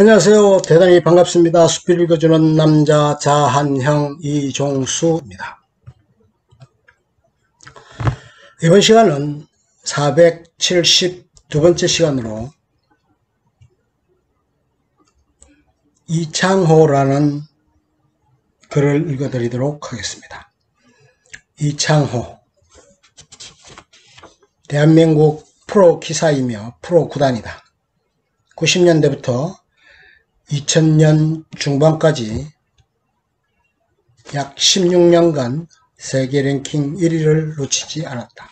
안녕하세요. 대단히 반갑습니다. 수필 읽어주는 남자 자한형 이종수입니다. 이번 시간은 472번째 시간으로 이창호라는 글을 읽어드리도록 하겠습니다. 이창호, 대한민국 프로 기사이며 프로 구단이다. 90년대부터 2000년 중반까지 약 16년간 세계 랭킹 1위를 놓치지 않았다.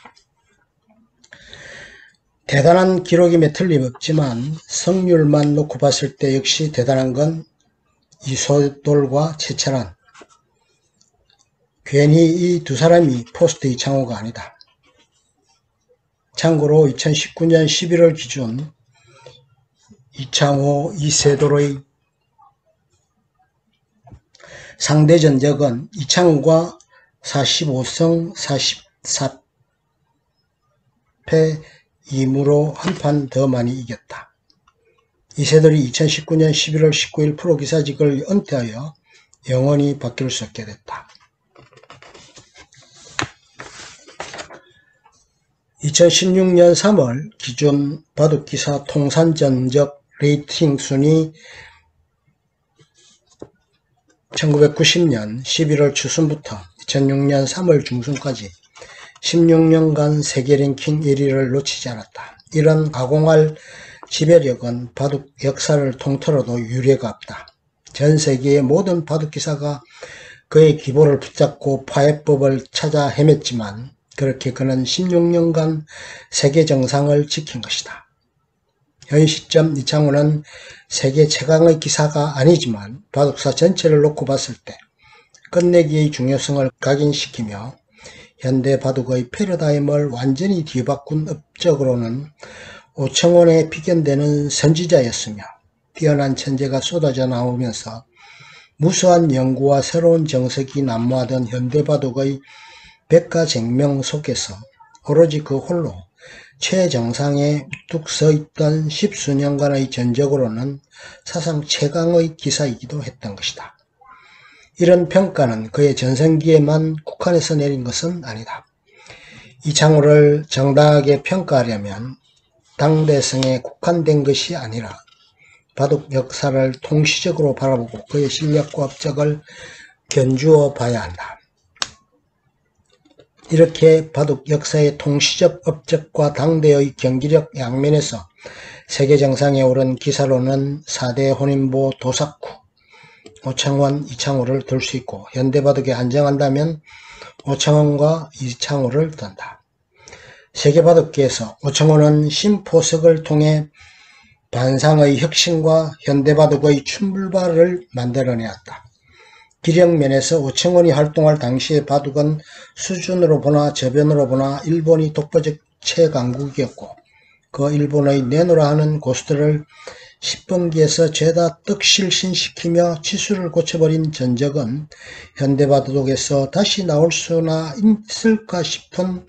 대단한 기록임에 틀림없지만 성률만 놓고 봤을 때 역시 대단한 건 이소돌과 최철환. 괜히 이 두 사람이 포스트 이창호가 아니다. 참고로 2019년 11월 기준 이창호, 이세돌의 상대 전적은 이창호가 45승 44패 2무로 한 판 더 많이 이겼다. 이세돌이 2019년 11월 19일 프로기사직을 은퇴하여 영원히 바뀔 수 없게 됐다. 2016년 3월 기준 바둑기사 통산전적 레이팅 순위 1990년 11월 초순부터 2006년 3월 중순까지 16년간 세계 랭킹 1위를 놓치지 않았다. 이런 가공할 지배력은 바둑 역사를 통틀어도 유례가 없다. 전 세계의 모든 바둑기사가 그의 기보를 붙잡고 파해법을 찾아 헤맸지만 그렇게 그는 16년간 세계 정상을 지킨 것이다. 현 시점 이창호는 세계 최강의 기사가 아니지만 바둑사 전체를 놓고 봤을 때 끝내기의 중요성을 각인시키며 현대 바둑의 패러다임을 완전히 뒤바꾼 업적으로는 오청원에 비견되는 선지자였으며 뛰어난 천재가 쏟아져 나오면서 무수한 연구와 새로운 정석이 난무하던 현대 바둑의 백가쟁명 속에서 오로지 그 홀로 최정상에 우뚝 서 있던 10수년간의 전적으로는 사상 최강의 기사이기도 했던 것이다. 이런 평가는 그의 전성기에만 국한해서 내린 것은 아니다. 이창호를 정당하게 평가하려면 당대성에 국한된 것이 아니라 바둑 역사를 통시적으로 바라보고 그의 실력과 업적을 견주어 봐야 한다. 이렇게 바둑 역사의 통시적 업적과 당대의 경기력 양면에서 세계 정상에 오른 기사로는 4대 혼인보 도사쿠, 오청원, 이창호를 들 수 있고 현대 바둑에 안정한다면 오청원과 이창호를 든다. 세계 바둑계에서 오청원은 신포석을 통해 반상의 혁신과 현대 바둑의 춘불발을 만들어내었다. 기력면에서 오청원이 활동할 당시의 바둑은 수준으로 보나 저변으로 보나 일본이 독보적 최강국이었고 그 일본의 내노라 하는 고수들을 10번기에서 죄다 떡실신시키며 치수를 고쳐버린 전적은 현대 바둑에서 다시 나올 수나 있을까 싶은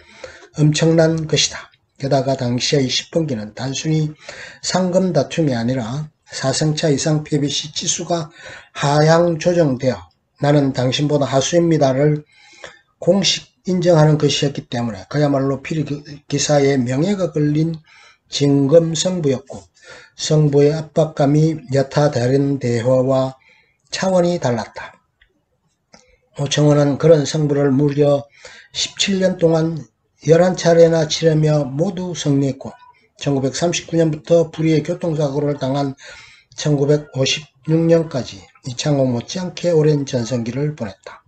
엄청난 것이다. 게다가 당시의 10번기는 단순히 상금 다툼이 아니라 4승차 이상 패배 시 치수가 하향 조정되어 나는 당신보다 하수입니다를 공식 인정하는 것이었기 때문에 그야말로 필기사의 명예가 걸린 진검승부였고 승부의 압박감이 여타 다른 대회와 차원이 달랐다. 오청원은 그런 승부를 무려 17년 동안 11차례나 치르며 모두 승리했고 1939년부터 불의의 교통사고를 당한 1956년까지 이창호 못지않게 오랜 전성기를 보냈다.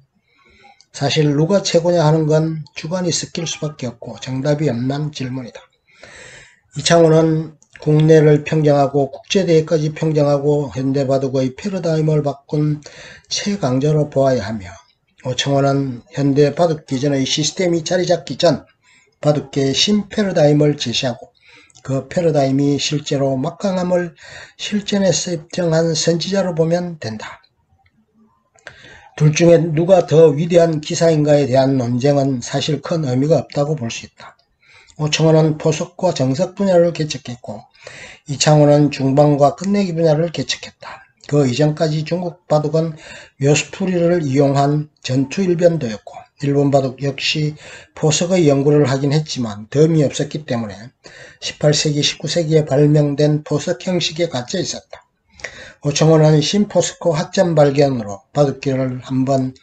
사실 누가 최고냐 하는 건 주관이 섞일 수밖에 없고 정답이 없는 질문이다. 이창호는 국내를 평정하고 국제대회까지 평정하고 현대 바둑의 패러다임을 바꾼 최강자로 보아야 하며 오청원은 현대 바둑 기전의 시스템이 자리잡기 전 바둑계의 신패러다임을 제시하고 그 패러다임이 실제로 막강함을 실전에서 입증한 선지자로 보면 된다. 둘 중에 누가 더 위대한 기사인가에 대한 논쟁은 사실 큰 의미가 없다고 볼 수 있다. 오청원은 포석과 정석 분야를 개척했고 이창호는 중반과 끝내기 분야를 개척했다. 그 이전까지 중국 바둑은 묘수풀이를 이용한 전투일변도였고 일본 바둑 역시 포석의 연구를 하긴 했지만 덤이 없었기 때문에 18세기, 19세기에 발명된 포석 형식에 갇혀 있었다. 오청호는 신포스코 학점 발견으로 바둑기를 한번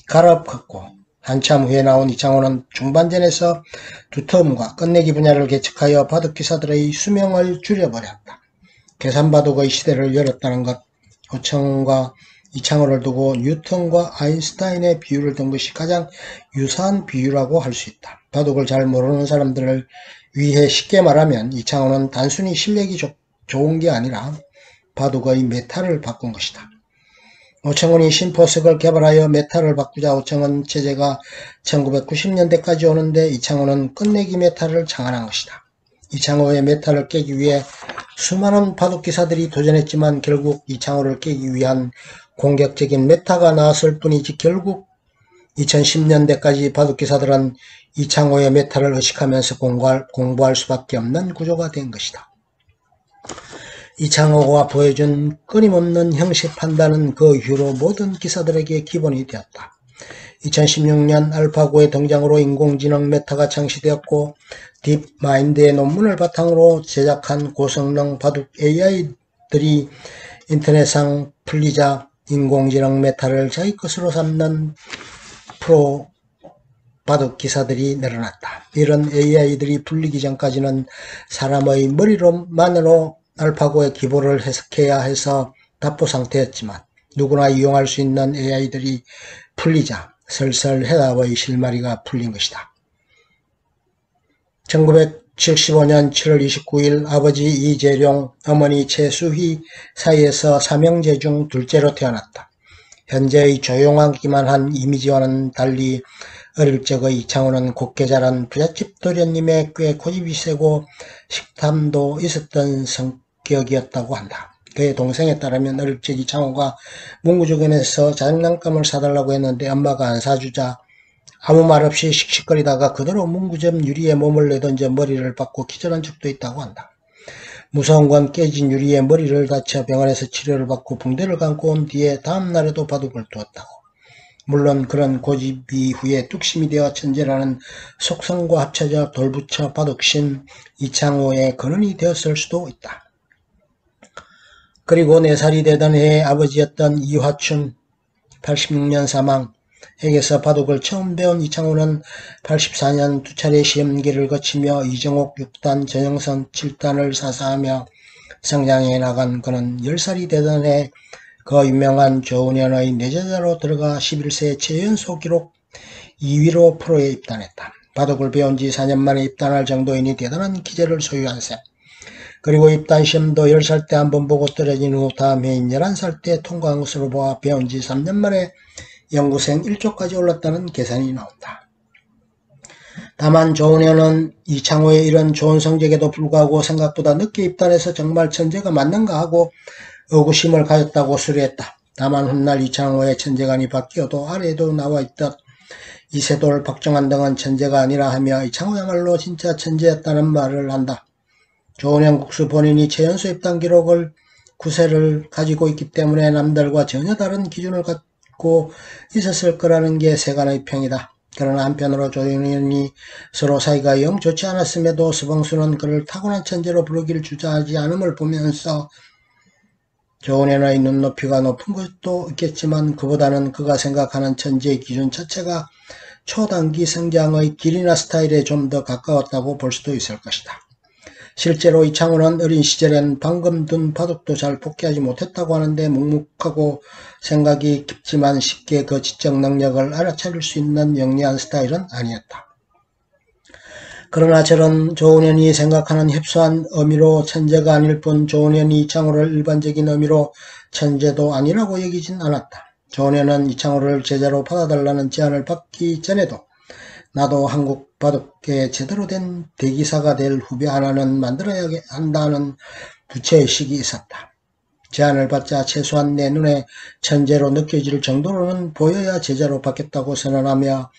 갈아엎었고 한참 후에 나온 이창호는 중반전에서 두터움과 끝내기 분야를 개척하여 바둑기사들의 수명을 줄여버렸다. 계산바둑의 시대를 열었다는 것, 오청호가 이창호를 두고 뉴턴과 아인슈타인의 비유를 든 것이 가장 유사한 비유라고 할 수 있다. 바둑을 잘 모르는 사람들을 위해 쉽게 말하면 이창호는 단순히 실력이 좋은 게 아니라 바둑의 메타를 바꾼 것이다. 오청훈이 신포석을 개발하여 메타를 바꾸자 오청훈 체제가 1990년대까지 오는데 이창호는 끝내기 메타를 창안한 것이다. 이창호의 메타를 깨기 위해 수많은 바둑기사들이 도전했지만 결국 이창호를 깨기 위한 공격적인 메타가 나왔을 뿐이지 결국 2010년대까지 바둑기사들은 이창호의 메타를 의식하면서 공부할 수밖에 없는 구조가 된 것이다. 이창호가 보여준 끊임없는 형식 판단은 그 이후로 모든 기사들에게 기본이 되었다. 2016년 알파고의 등장으로 인공지능 메타가 창시되었고 딥마인드의 논문을 바탕으로 제작한 고성능 바둑 AI들이 인터넷상 풀리자 인공지능 메타를 자기 것으로 삼는 프로 바둑 기사들이 늘어났다. 이런 AI들이 풀리기 전까지는 사람의 머리로만으로 알파고의 기보를 해석해야 해서 답보 상태였지만 누구나 이용할 수 있는 AI들이 풀리자 설설 해답의 실마리가 풀린 것이다. 1975년 7월 29일 아버지 이재룡, 어머니 최수희 사이에서 삼형제 중 둘째로 태어났다. 현재의 조용하기만 한 이미지와는 달리 어릴 적의 이창호는 곱게 자란 부잣집 도련님의 꽤 고집이 세고 식탐도 있었던 성격이었다고 한다. 그의 동생에 따르면 어릴 적 이창호가 문구주변에서 장난감을 사달라고 했는데 엄마가 안 사주자 아무 말 없이 씩씩거리다가 그대로 문구점 유리에 몸을 내던져 머리를 박고 기절한 적도 있다고 한다. 무서운 건 깨진 유리에 머리를 다쳐 병원에서 치료를 받고 붕대를 감고 온 뒤에 다음 날에도 바둑을 두었다고. 물론 그런 고집이 후에 뚝심이 되어 천재라는 속성과 합쳐져 돌부처 바둑신 이창호의 근원이 되었을 수도 있다. 그리고 4살이 되던 해에 아버지였던 이화춘 86년 사망에게서 바둑을 처음 배운 이창호는 84년 2차례 시험기를 거치며 이정옥 6단, 전영선 7단을 사사하며 성장해 나간 그는 10살이 되던 해 그 유명한 조은현의 내제자로 들어가 11세 최연소 기록 2위로 프로에 입단했다. 바둑을 배운 지 4년 만에 입단할 정도이니 대단한 기재를 소유한 셈. 그리고 입단 시험도 10살 때 한번 보고 떨어진 후 다음 해인 11살 때 통과한 것으로 보아 배운 지 3년 만에 연구생 1조까지 올랐다는 계산이 나온다. 다만 조은현은 이창호의 이런 좋은 성적에도 불구하고 생각보다 늦게 입단해서 정말 천재가 맞는가 하고 의구심을 가졌다고 수리했다. 다만 훗날 이창호의 천재관이 바뀌어도 아래에도 나와있듯 이세돌, 박정환 등은 천재가 아니라 하며 이창호야말로 진짜 천재였다는 말을 한다. 조은현 국수 본인이 최연소 입단 기록을 9세를 가지고 있기 때문에 남들과 전혀 다른 기준을 갖고 있었을 거라는 게 세간의 평이다. 그러나 한편으로 조은현이 서로 사이가 영 좋지 않았음에도 서봉수는 그를 타고난 천재로 부르기를 주저하지 않음을 보면서 조은현의 눈높이가 높은 것도 있겠지만 그보다는 그가 생각하는 천재의 기준 자체가 초단기 성장의 길이나 스타일에 좀 더 가까웠다고 볼 수도 있을 것이다. 실제로 이창호는 어린 시절엔 방금 둔 바둑도 잘 복귀하지 못했다고 하는데 묵묵하고 생각이 깊지만 쉽게 그 지적 능력을 알아차릴 수 있는 영리한 스타일은 아니었다. 그러나 저런 조은현이 생각하는 협소한 의미로 천재가 아닐 뿐 조은현이 이창호를 일반적인 의미로 천재도 아니라고 여기진 않았다. 조은현은 이창호를 제자로 받아달라는 제안을 받기 전에도 나도 한국 바둑계에 제대로 된 대기사가 될 후배 하나는 만들어야 한다는 부채의식이 있었다. 제안을 받자 최소한 내 눈에 천재로 느껴질 정도로는 보여야 제자로 받겠다고 선언하며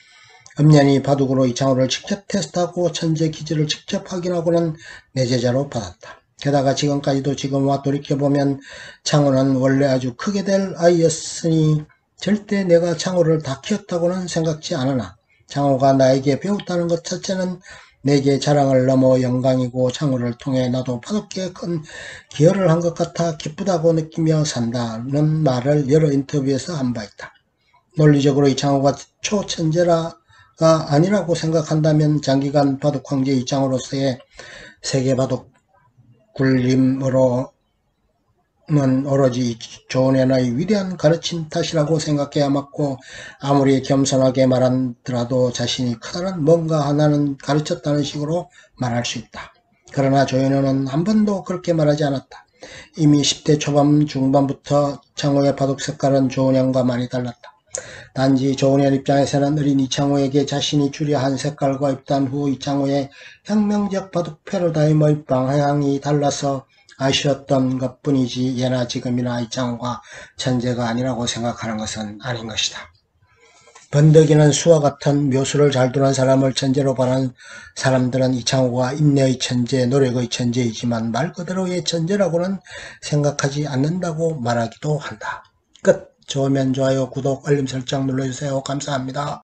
엄연히 바둑으로 이창호를 직접 테스트하고 천재 기질을 직접 확인하고는 내 제자로 받았다. 게다가 지금까지도 지금와 돌이켜보면 창호는 원래 아주 크게 될 아이였으니 절대 내가 창호를 다 키웠다고는 생각지 않으나 창호가 나에게 배웠다는 것 자체는 내게 자랑을 넘어 영광이고 창호를 통해 나도 바둑계에 큰 기여를 한 것 같아 기쁘다고 느끼며 산다는 말을 여러 인터뷰에서 한 바 있다. 논리적으로 이창호가 초천재라가 아니라고 생각한다면 장기간 바둑 황제 이창호로서의 세계 바둑 굴림으로는 오로지 조은현의 위대한 가르침 탓이라고 생각해야 맞고, 아무리 겸손하게 말하더라도 자신이 커다란 뭔가 하나는 가르쳤다는 식으로 말할 수 있다. 그러나 조은현은 한 번도 그렇게 말하지 않았다. 이미 10대 초반 중반부터 이창호의 바둑 색깔은 조은현과 많이 달랐다. 단지 조은현 입장에서는 어린 이창호에게 자신이 주려 한 색깔과 입단 후 이창호의 혁명적 바둑 패러다임의 방향이 달라서 아쉬웠던 것뿐이지 예나 지금이나 이창호가 천재가 아니라고 생각하는 것은 아닌 것이다. 번덕이는 수와 같은 묘수를 잘 두는 사람을 천재로 보는 사람들은 이창호가 인내의 천재, 노력의 천재이지만 말 그대로의 천재라고는 생각하지 않는다고 말하기도 한다. 끝. 좋으면 좋아요, 구독, 알림 설정 눌러주세요. 감사합니다.